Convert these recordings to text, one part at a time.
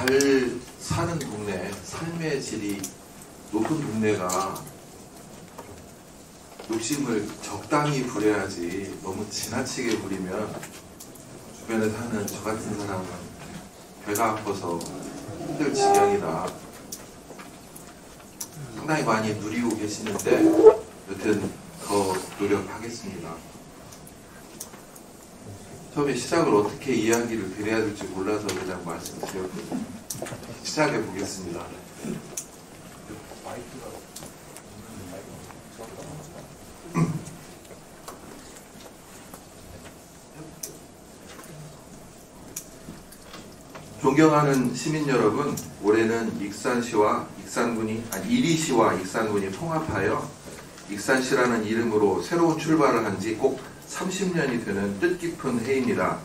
잘 사는 동네, 삶의 질이 높은 동네가 욕심을 적당히 부려야지 너무 지나치게 부리면 주변에 사는 저 같은 사람은 배가 아파서 힘들 지경이다. 상당히 많이 누리고 계시는데 여튼 더 노력하겠습니다. 처음에 시작을 어떻게 이야기를 드려야 될지 몰라서 그냥 말씀드렸거든요. 시작해 보겠습니다. 존경하는 시민 여러분, 올해는 익산시와 이리시와 익산군이 통합하여 익산시라는 이름으로 새로운 출발을 한 지 꼭 30년이 되는 뜻깊은 해입니다.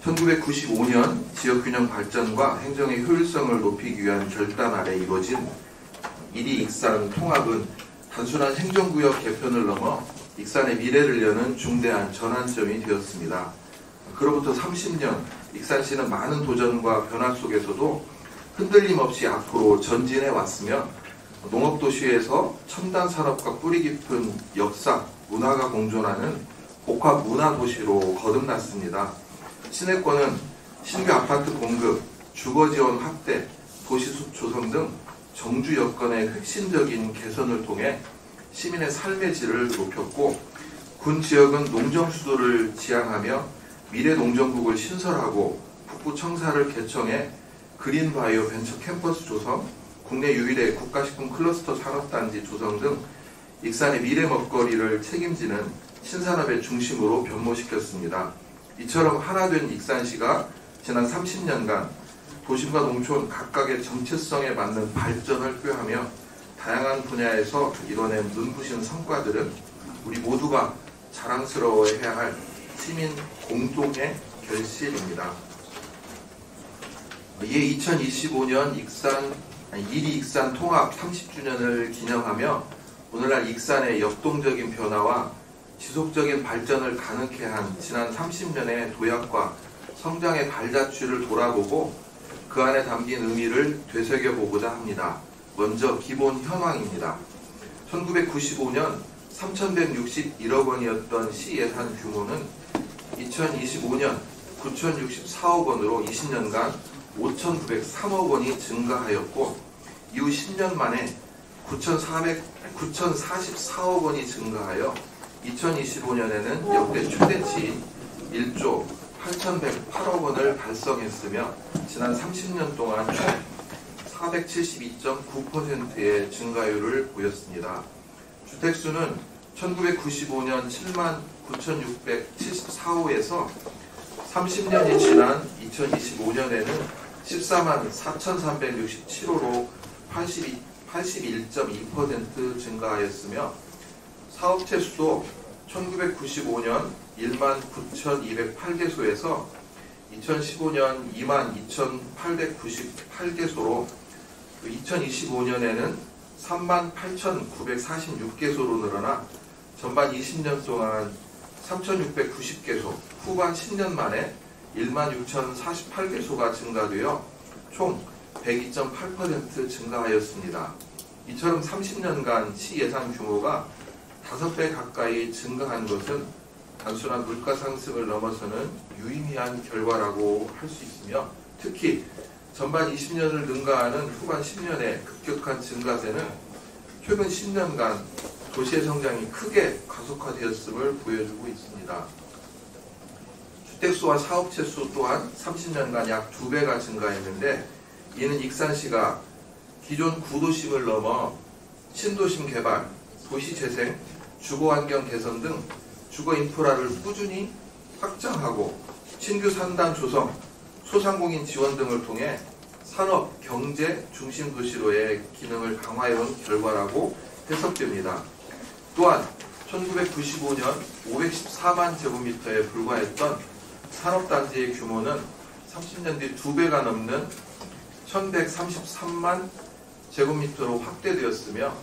1995년 지역균형 발전과 행정의 효율성을 높이기 위한 결단 아래 이루어진 이리 익산 통합은 단순한 행정구역 개편을 넘어 익산의 미래를 여는 중대한 전환점이 되었습니다. 그로부터 30년, 익산시는 많은 도전과 변화 속에서도 흔들림 없이 앞으로 전진해 왔으며 농업도시에서 첨단 산업과 뿌리 깊은 역사, 문화가 공존하는 복합 문화도시로 거듭났습니다. 시내권은 신규 아파트 공급, 주거지원 확대, 도시숲 조성 등 정주 여건의 혁신적인 개선을 통해 시민의 삶의 질을 높였고, 군 지역은 농정수도를 지향하며 미래농정국을 신설하고 북부 청사를 개청해 그린바이오 벤처 캠퍼스 조성, 국내 유일의 국가식품 클러스터 산업단지 조성 등 익산의 미래 먹거리를 책임지는 신산업의 중심으로 변모시켰습니다. 이처럼 하나된 익산시가 지난 30년간 도심과 농촌 각각의 정체성에 맞는 발전을 꾀하며 다양한 분야에서 이뤄낸 눈부신 성과들은 우리 모두가 자랑스러워해야 할 시민 공동의 결실입니다. 이에 2025년 이리 익산 통합 30주년을 기념하며 오늘날 익산의 역동적인 변화와 지속적인 발전을 가능케 한 지난 30년의 도약과 성장의 발자취를 돌아보고 그 안에 담긴 의미를 되새겨보고자 합니다. 먼저 기본 현황입니다. 1995년 3,161억 원이었던 시 예산 규모는 2025년 9,064억 원으로 20년간 5,903억 원이 증가하였고, 이후 10년 만에 9,044억 원이 증가하여 2025년에는 역대 최대치인 1조 8,108억 원을 달성했으며 지난 30년 동안 총 472.9%의 증가율을 보였습니다. 주택수는 1995년 79,674호에서 30년이 지난 2025년에는 144,367호로 81.2% 증가하였으며, 사업체 수도 1995년 19,208개소에서 2015년 22,898개소로 2025년에는 38,946개소로 늘어나 전반 20년 동안 3,690개소, 후반 10년 만에 16,048개소가 증가되어 총 102.8% 증가하였습니다. 이처럼 30년간 시 예산 규모가 5배 가까이 증가한 것은 단순한 물가 상승을 넘어서는 유의미한 결과라고 할 수 있으며, 특히 전반 20년을 능가하는 후반 10년의 급격한 증가세는 최근 10년간 도시의 성장이 크게 가속화되었음을 보여주고 있습니다. 주택수와 사업체 수 또한 30년간 약 2배가 증가했는데, 이는 익산시가 기존 구도심을 넘어 신도심 개발, 도시재생, 주거환경 개선 등 주거 인프라를 꾸준히 확장하고 신규 산단 조성, 소상공인 지원 등을 통해 산업, 경제 중심 도시로의 기능을 강화해온 결과라고 해석됩니다. 또한 1995년 514만 제곱미터에 불과했던 산업단지의 규모는 30년 뒤 2배가 넘는 1133만 제곱미터로 확대되었으며,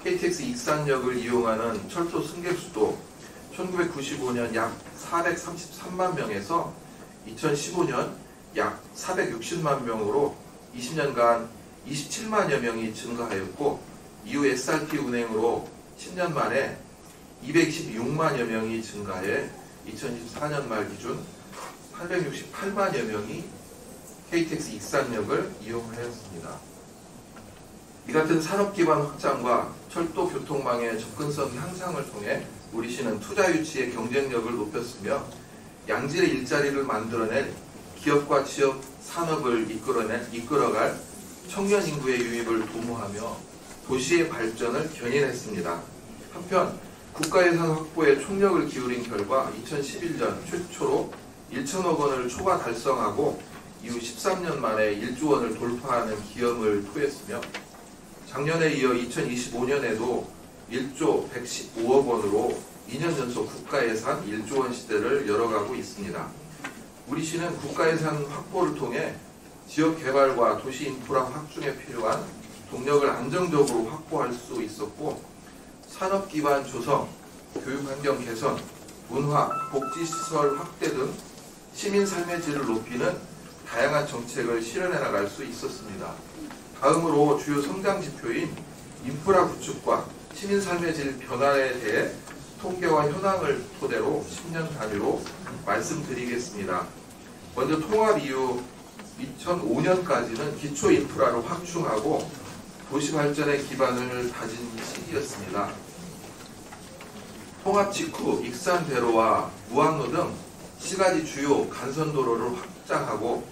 KTX 익산역을 이용하는 철도 승객수도 1995년 약 433만 명에서 2015년 약 460만 명으로 20년간 27만여 명이 증가하였고 이후 SRP 운행으로 10년 만에 226만여 명이 증가해 2024년 말 기준 868만여 명이 KTX 익산역을 이용하였습니다. 이 같은 산업기반 확장과 철도 교통망의 접근성 향상을 통해 우리시는 투자 유치의 경쟁력을 높였으며 양질의 일자리를 만들어낼 기업과 지역 산업을 이끌어갈 청년 인구의 유입을 도모하며 도시의 발전을 견인했습니다. 한편 국가 예산 확보에 총력을 기울인 결과 2011년 최초로 1천억 원을 초과 달성하고 이후 13년 만에 1조 원을 돌파하는 기염을 토했으며 작년에 이어 2025년에도 1조 115억 원으로 2년 연속 국가 예산 1조 원 시대를 열어가고 있습니다. 우리시는 국가 예산 확보를 통해 지역 개발과 도시 인프라 확충에 필요한 동력을 안정적으로 확보할 수 있었고 산업 기반 조성, 교육 환경 개선, 문화, 복지시설 확대 등 시민 삶의 질을 높이는 다양한 정책을 실현해 나갈 수 있었습니다. 다음으로 주요 성장 지표인 인프라 구축과 시민 삶의 질 변화에 대해 통계와 현황을 토대로 10년 단위로 말씀드리겠습니다. 먼저 통합 이후 2005년까지는 기초 인프라를 확충하고 도시 발전의 기반을 다진 시기였습니다. 통합 직후 익산대로와 무항로 등 시가지 주요 간선도로를 확장하고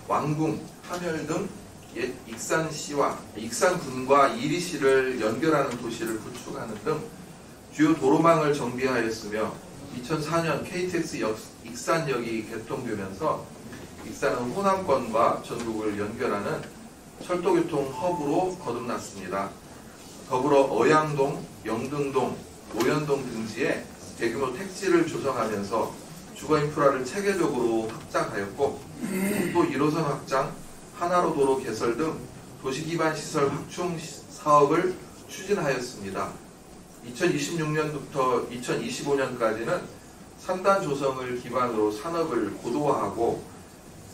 왕궁, 함열 등 옛 익산시와 익산군과 이리시를 연결하는 도시를 구축하는 등 주요 도로망을 정비하였으며 2004년 KTX 익산역이 개통되면서 익산은 호남권과 전국을 연결하는 철도교통 허브로 거듭났습니다. 더불어 어양동, 영등동, 노현동 등지에 대규모 택지를 조성하면서 주거 인프라를 체계적으로 확장하였고 또 1호선 확장, 하나로 도로 개설 등 도시기반 시설 확충 사업을 추진하였습니다. 2026년부터 2025년까지는 3단 조성을 기반으로 산업을 고도화하고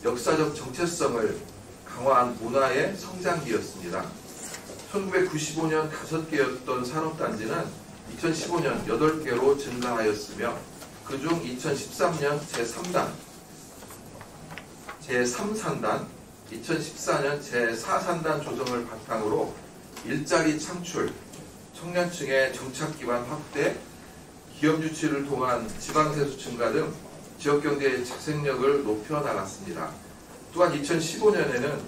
역사적 정체성을 강화한 문화의 성장기였습니다. 1995년 5개였던 산업단지는 2015년 8개로 증가하였으며 그중 2013년 제3산단, 2014년 제4산단 조성을 바탕으로 일자리 창출, 청년층의 정착기반 확대, 기업 유치를 통한 지방세수 증가 등 지역경제의 자생력을 높여나갔습니다. 또한 2015년에는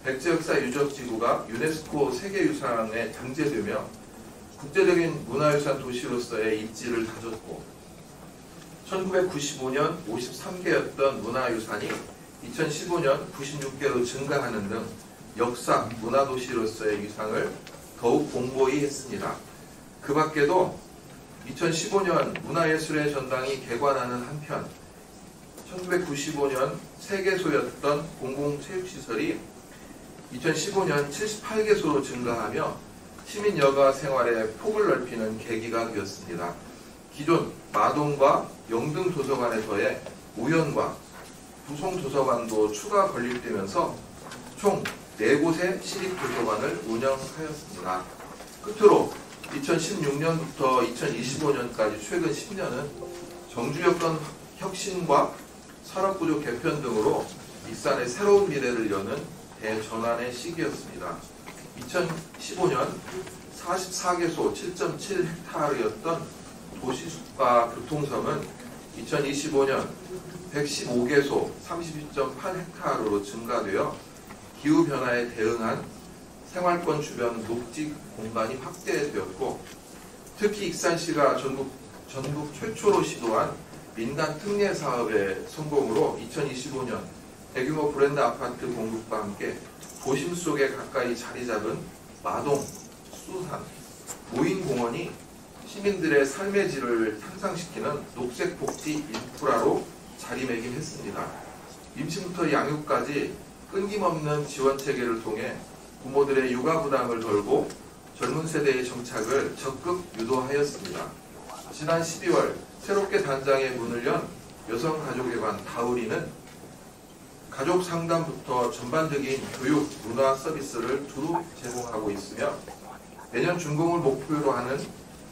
백제역사 유적지구가 유네스코 세계유산에 등재되며 국제적인 문화유산 도시로서의 입지를 다졌고 1995년 53개였던 문화유산이 2015년 96개로 증가하는 등 역사, 문화도시로서의 위상을 더욱 공고히 했습니다. 그 밖에도 2015년 문화예술의 전당이 개관하는 한편 1995년 세계소였던 공공체육시설이 2015년 78개소로 증가하며 시민 여가 생활의 폭을 넓히는 계기가 되었습니다. 기존 마동과 영등 도서관에 더해 우현과 부송 도서관도 추가 건립되면서 총 4곳의 시립도서관을 운영하였습니다. 끝으로 2016년부터 2025년까지 최근 10년은 정주여건 혁신과 산업구조 개편 등으로 익산의 새로운 미래를 여는 대전환의 시기였습니다. 2015년 44개소 7.7헥타르였던 도시숲과 교통섬은 2025년 115개소 32.8헥타르로 증가되어 기후변화에 대응한 생활권 주변 녹지 공간이 확대되었고 특히 익산시가 전국 최초로 시도한 민간 특례 사업의 성공으로 2025년 대규모 브랜드 아파트 공급과 함께 도심 속에 가까이 자리 잡은 마동, 수산, 보인공원이 시민들의 삶의 질을 향상시키는 녹색 복지 인프라로 자리매김했습니다. 임신부터 양육까지 끊김없는 지원 체계를 통해 부모들의 육아 부담을 덜고 젊은 세대의 정착을 적극 유도하였습니다. 지난 12월 새롭게 단장의 문을 연 여성가족회관 다우리는 가족 상담부터 전반적인 교육, 문화 서비스를 두루 제공하고 있으며 내년 준공을 목표로 하는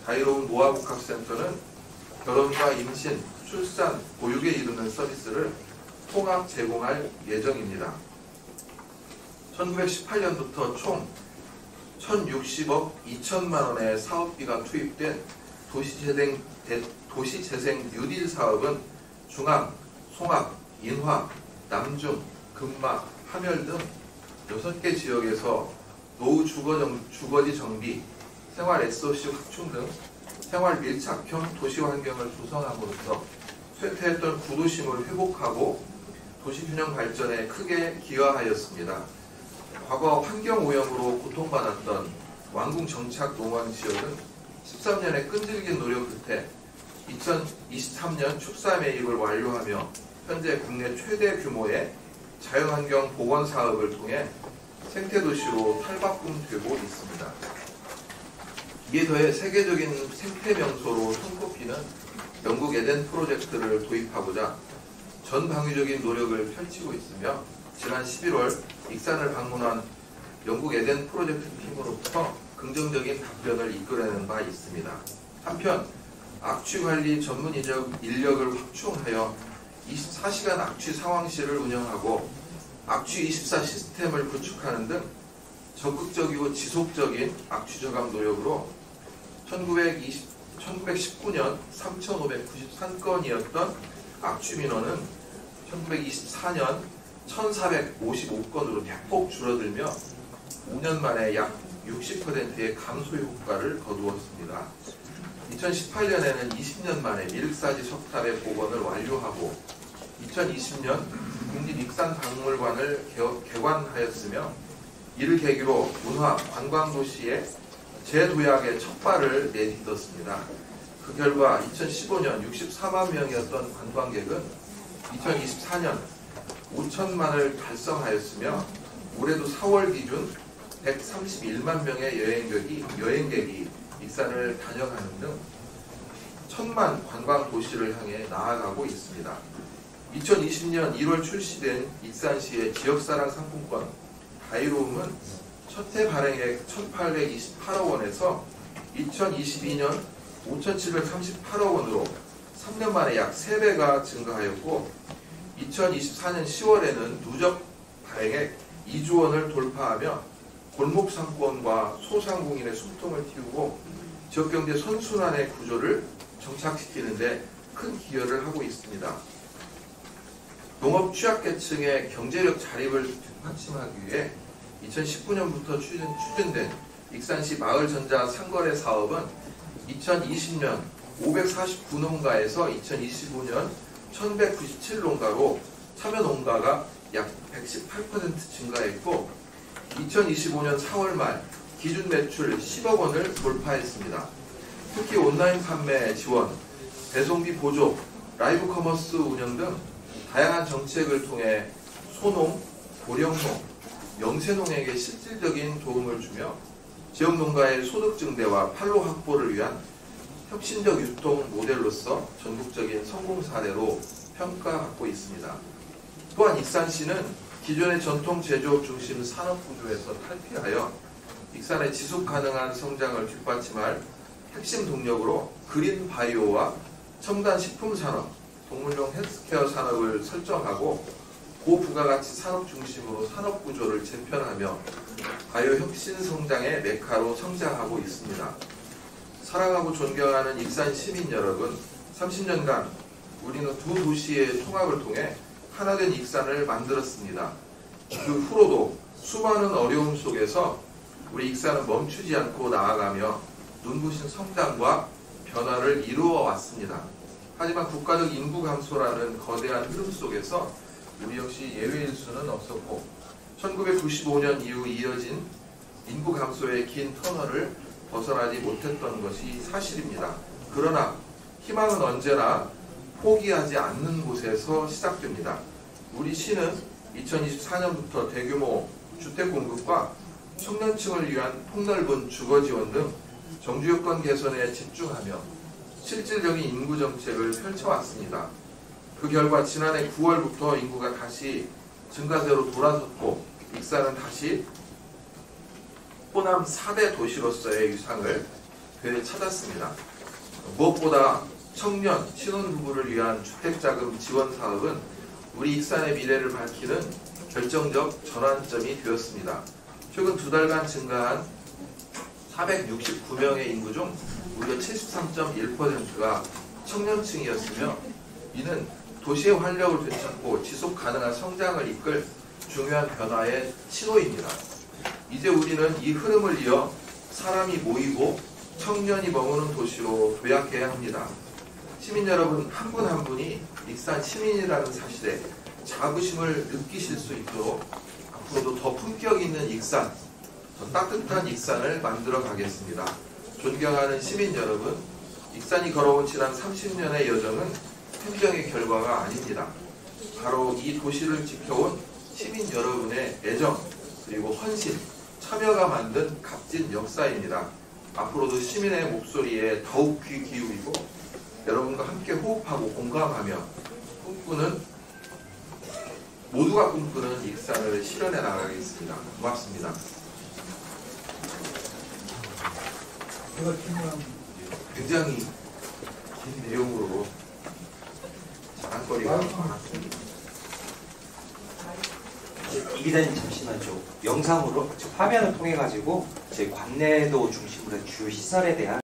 다이로운 모아복합센터는 결혼과 임신, 출산, 보육에 이르는 서비스를 통합 제공할 예정입니다. 1918년부터 총 1,060억 2천만 원의 사업비가 투입된 도시재생 뉴딜 사업은 중앙, 송악, 인화, 남중, 금마, 함열 등 6개 지역에서 노후 주거지 정비, 생활 SOC 확충 등 생활 밀착형 도시 환경을 조성함으로써 쇠퇴했던 구도심을 회복하고 도시균형 발전에 크게 기여하였습니다. 과거 환경오염으로 고통받았던 왕궁 정착 농원 지역은 13년의 끈질긴 노력 끝에 2023년 축사 매입을 완료하며 현재 국내 최대 규모의 자연환경 복원 사업을 통해 생태도시로 탈바꿈되고 있습니다. 이에 더해 세계적인 생태명소로 손꼽히는 영국 에덴 프로젝트를 도입하고자 전방위적인 노력을 펼치고 있으며 지난 11월 익산을 방문한 영국 에덴 프로젝트 팀으로부터 긍정적인 답변을 이끌어내는 바 있습니다. 한편 악취관리 전문 인력을 확충하여 24시간 악취 상황실을 운영하고 악취 24 시스템을 구축하는 등 적극적이고 지속적인 악취 저감 노력으로 1919년 3,593건이었던 악취 민원은 1924년 1,455건으로 대폭 줄어들며 5년 만에 약 60%의 감소 효과를 거두었습니다. 2018년에는 20년 만에 미륵사지 석탑의 복원을 완료하고 2020년 국립익산박물관을 개관하였으며 이를 계기로 문화, 관광도시의 재도약의 첫 발을 내딛었습니다. 그 결과 2015년 64만 명이었던 관광객은 2024년 5천만을 달성하였으며 올해도 4월 기준 131만 명의 여행객이 익산을 다녀가는 등 1,000만 관광 도시를 향해 나아가고 있습니다. 2020년 1월 출시된 익산시의 지역사랑 상품권 다이로움은 첫해 발행액 1,828억 원에서 2022년 5,738억 원으로 3년 만에 약 3배가 증가하였고 2024년 10월에는 누적 발행액 2조 원을 돌파하며 골목 상권과 소상공인의 숨통을 틔우고 지역경제 선순환의 구조를 정착시키는 데 큰 기여를 하고 있습니다. 농업 취약계층의 경제력 자립을 뒷받침하기 위해 2019년부터 추진된 익산시 마을전자 상거래 사업은 2020년 549농가에서 2025년 1197농가로 참여 농가가 약 118% 증가했고 2025년 4월 말 기준 매출 10억 원을 돌파했습니다. 특히 온라인 판매 지원, 배송비 보조, 라이브 커머스 운영 등 다양한 정책을 통해 소농, 고령농, 영세농에게 실질적인 도움을 주며 지역 농가의 소득 증대와 판로 확보를 위한 혁신적 유통 모델로서 전국적인 성공 사례로 평가받고 있습니다. 또한 익산시는 기존의 전통 제조업 중심 산업 구조에서 탈피하여 익산의 지속 가능한 성장을 뒷받침할 핵심 동력으로 그린 바이오와 첨단 식품 산업, 동물용 헬스케어 산업을 설정하고 고부가가치 산업 중심으로 산업 구조를 재편하며 바이오 혁신 성장의 메카로 성장하고 있습니다. 사랑하고 존경하는 익산 시민 여러분, 30년간 우리는 두 도시의 통합을 통해 하나된 익산을 만들었습니다. 그 후로도 수많은 어려움 속에서 우리 익산은 멈추지 않고 나아가며 눈부신 성장과 변화를 이루어 왔습니다. 하지만 국가적 인구 감소라는 거대한 흐름 속에서 우리 역시 예외일 수는 없었고 1995년 이후 이어진 인구 감소의 긴 터널을 벗어나지 못했던 것이 사실입니다. 그러나 희망은 언제나 포기하지 않는 곳에서 시작됩니다. 우리 시는 2024년부터 대규모 주택 공급과 청년층을 위한 폭넓은 주거 지원 등 정주 여건 개선에 집중하며 실질적인 인구 정책을 펼쳐왔습니다. 그 결과 지난해 9월부터 인구가 다시 증가세로 돌아섰고 익산은 다시 호남 4대 도시로서의 위상을 되찾았습니다. 무엇보다 청년, 신혼부부를 위한 주택자금 지원 사업은 우리 익산의 미래를 밝히는 결정적 전환점이 되었습니다. 최근 2달간 증가한 469명의 인구 중 무려 73.1%가 청년층이었으며 이는 도시의 활력을 되찾고 지속 가능한 성장을 이끌 중요한 변화의 신호입니다. 이제 우리는 이 흐름을 이어 사람이 모이고 청년이 머무는 도시로 도약해야 합니다. 시민 여러분 한 분 한 분이 익산 시민이라는 사실에 자부심을 느끼실 수 있도록 앞으로도 더 품격 있는 익산, 더 따뜻한 익산을 만들어 가겠습니다. 존경하는 시민 여러분, 익산이 걸어온 지난 30년의 여정은 행정의 결과가 아닙니다. 바로 이 도시를 지켜온 시민 여러분의 애정, 그리고 헌신, 참여가 만든 값진 역사입니다. 앞으로도 시민의 목소리에 더욱 귀 기울이고 여러분과 함께 호흡하고 공감하며 모두가 꿈꾸는 익산을 실현해 나가겠습니다. 고맙습니다. 굉장히 긴 내용으로 자랑거리가 많았습니다. 이 기자님 잠시만 좀 영상으로 화면을 통해 가지고 제 관내도 중심으로 주요 시설에 대한